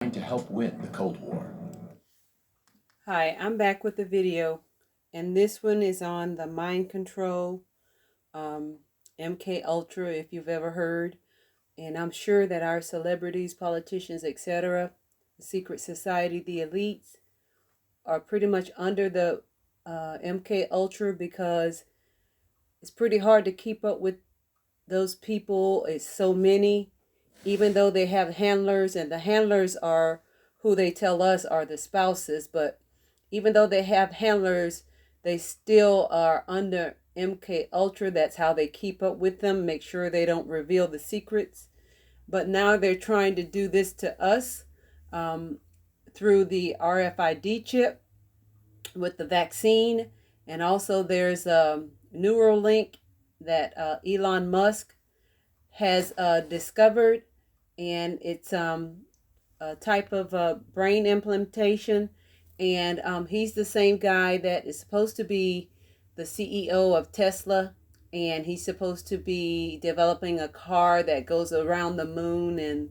To help win the Cold War. Hi, I'm back with the video, and this one is on the mind control, um, MK Ultra, if you've ever heard. And I'm sure that our celebrities, politicians, etc., the secret society, the elites, are pretty much under the MK Ultra because it's pretty hard to keep up with those people. It's so many, even though they have handlers, and the handlers are who they tell us are the spouses. But even though they have handlers, they still are under MK Ultra. That's how they keep up with them, make sure they don't reveal the secrets. But now they're trying to do this to us um, through the RFID chip with the vaccine. And also there's a Neuralink that Elon Musk has discovered, and it's a type of brain implantation. And he's the same guy that is supposed to be the CEO of Tesla, and he's supposed to be developing a car that goes around the moon and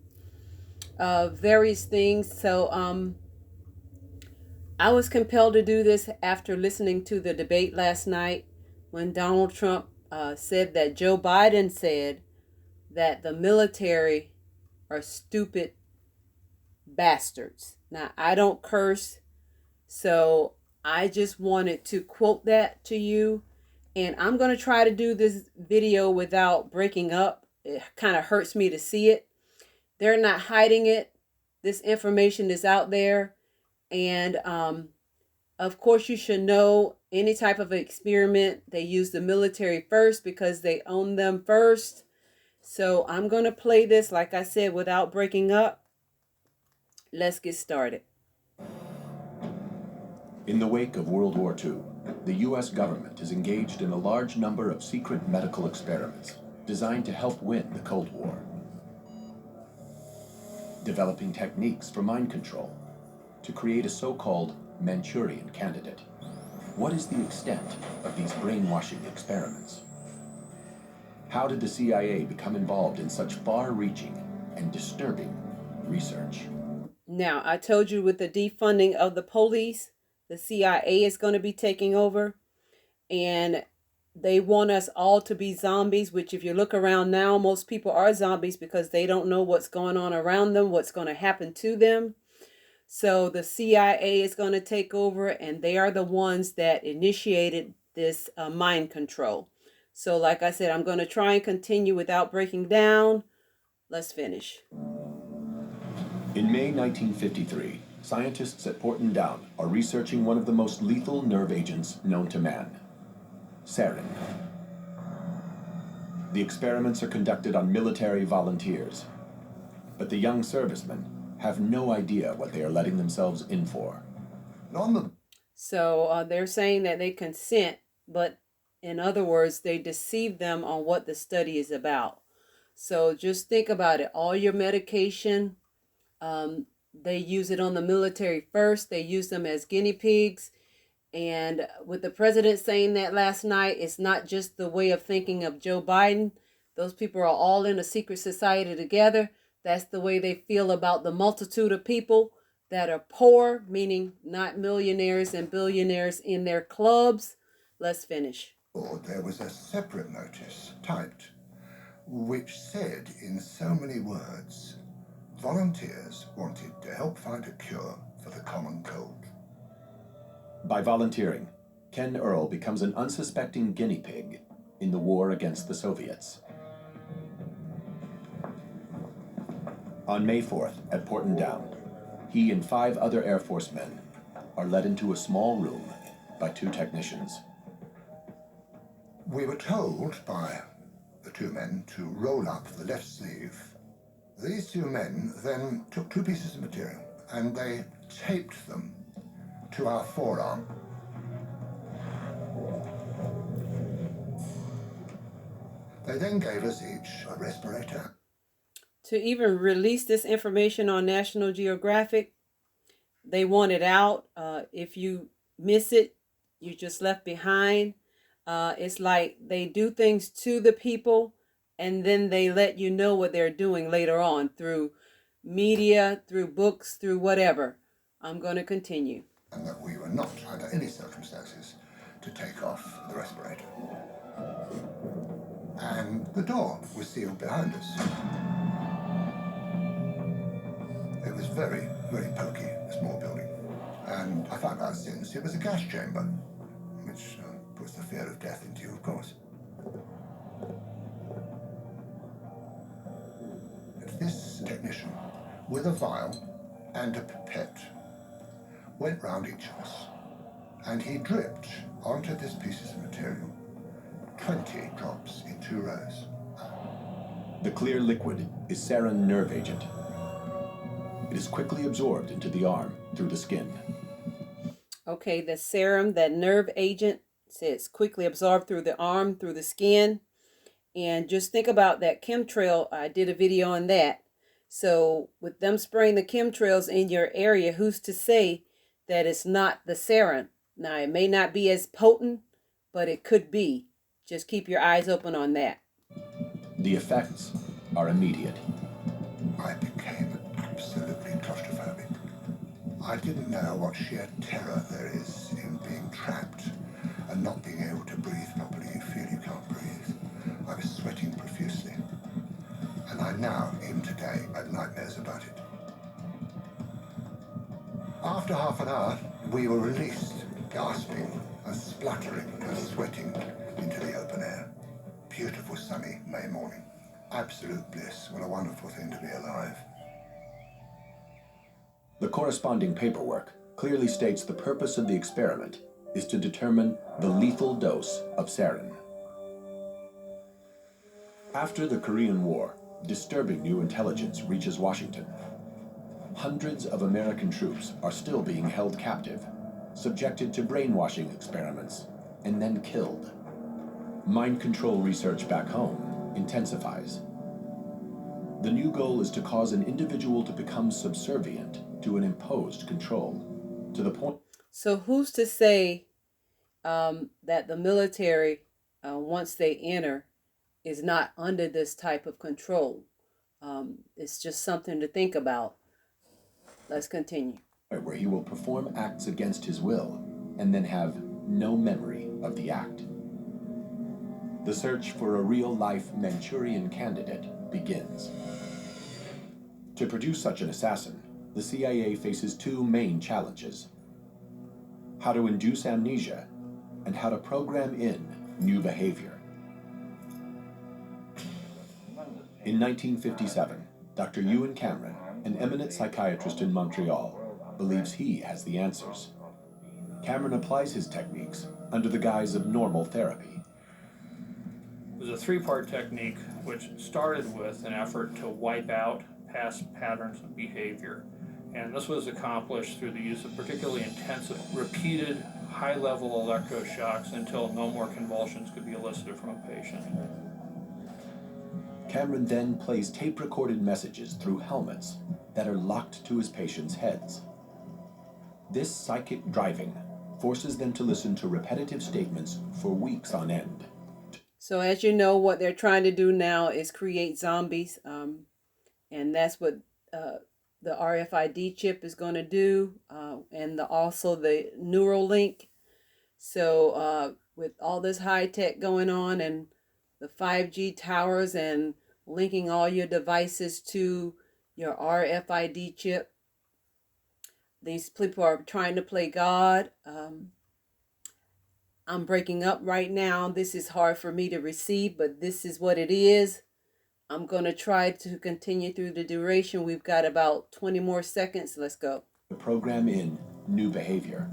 various things. So I was compelled to do this after listening to the debate last night when Donald Trump said that Joe Biden said that the military are stupid bastards. Now, I don't curse, so I just wanted to quote that to you. And I'm going to try to do this video without breaking up. It kind of hurts me to see it. They're not hiding it. This information is out there. And of course, you should know any type of experiment, they use the military first because they own them first. So I'm going to play this, like I said, without breaking up. Let's get started. In the wake of World War II, the U.S. government is engaged in a large number of secret medical experiments designed to help win the Cold War. Developing techniques for mind control to create a so-called Manchurian candidate. What is the extent of these brainwashing experiments? How did the CIA become involved in such far-reaching and disturbing research? Now, I told you with the defunding of the police, the CIA is going to be taking over, and they want us all to be zombies, which if you look around now, most people are zombies because they don't know what's going on around them, what's going to happen to them. So the CIA is going to take over, and they are the ones that initiated this mind control. So like I said, I'm going to try and continue without breaking down. Let's finish. In May 1953, scientists at Porton Down are researching one of the most lethal nerve agents known to man, sarin. The experiments are conducted on military volunteers, but the young servicemen have no idea what they are letting themselves in for. So they're saying that they consent, but in other words, they deceive them on what the study is about. So just think about it. All your medication, they use it on the military first. They use them as guinea pigs. And with the president saying that last night, it's not just the way of thinking of Joe Biden. Those people are all in a secret society together. That's the way they feel about the multitude of people that are poor, meaning not millionaires and billionaires in their clubs. Let's finish. There was a separate notice typed, which said in so many words, volunteers wanted to help find a cure for the common cold. By volunteering, Ken Earl becomes an unsuspecting guinea pig in the war against the Soviets. On May 4th at Porton Down, he and 5 other Air Force men are led into a small room by 2 technicians. We were told by the 2 men to roll up the left sleeve. These 2 men then took 2 pieces of material and they taped them to our forearm. They then gave us each a respirator. To even release this information on National Geographic, they want it out. If you miss it, you're just left behind. It's like they do things to the people and then they let you know what they're doing later on through media, through books, through whatever. I'm going to continue. And that we were not, under any circumstances, to take off the respirator. And the door was sealed behind us. It was very, very poky, a small building. And I found out since it was a gas chamber, which puts the fear of death into you, of course. This technician, with a vial and a pipette, went round each of us, and he dripped onto this piece of material 20 drops in 2 rows. The clear liquid is sarin nerve agent. It is quickly absorbed into the arm through the skin. Okay, the serum, that nerve agent, says quickly absorbed through the arm, through the skin. And just think about that chemtrail. I did a video on that. So with them spraying the chemtrails in your area, who's to say that it's not the sarin? Now, it may not be as potent, but it could be. Just keep your eyes open on that. The effects are immediate. I became absolutely claustrophobic. I didn't know what sheer terror there is in being trapped and not being able to breathe properly. You feel you can't breathe. I was sweating profusely. And I now, even today, have nightmares about it. After half an hour, we were released, gasping and spluttering and sweating into the open air. Beautiful sunny May morning. Absolute bliss. What a wonderful thing to be alive. The corresponding paperwork clearly states the purpose of the experiment is to determine the lethal dose of sarin. After the Korean War, disturbing new intelligence reaches Washington. Hundreds of American troops are still being held captive, subjected to brainwashing experiments, and then killed. Mind control research back home intensifies. The new goal is to cause an individual to become subservient to an imposed control, to the point. So who's to say that the military, once they enter, is not under this type of control? It's just something to think about. Let's continue. Where he will perform acts against his will and then have no memory of the act. The search for a real-life Manchurian candidate begins. To produce such an assassin, the CIA faces 2 main challenges: how to induce amnesia and how to program in new behavior. In 1957, Dr. Ewan Cameron, an eminent psychiatrist in Montreal, believes he has the answers. Cameron applies his techniques under the guise of normal therapy. It was a 3-part technique which started with an effort to wipe out past patterns of behavior. And this was accomplished through the use of particularly intensive, repeated, high-level electroshocks until no more convulsions could be elicited from a patient. Cameron then plays tape-recorded messages through helmets that are locked to his patients' heads. This psychic driving forces them to listen to repetitive statements for weeks on end. So as you know, what they're trying to do now is create zombies. And that's what the RFID chip is going to do. And also the Neuralink. So with all this high tech going on and the 5G towers and linking all your devices to your RFID chip, these people are trying to play God. I'm breaking up right now. This is hard for me to receive, but this is what it is. I'm going to try to continue through the duration. We've got about 20 more seconds. Let's go. Program in new behavior.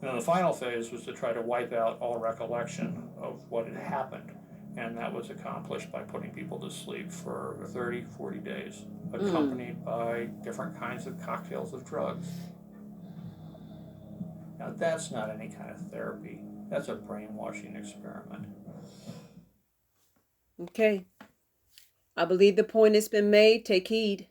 Now, the final phase was to try to wipe out all recollection of what had happened. And that was accomplished by putting people to sleep for 30, 40 days, accompanied by different kinds of cocktails of drugs. Now, that's not any kind of therapy. That's a brainwashing experiment. Okay. I believe the point has been made. Take heed.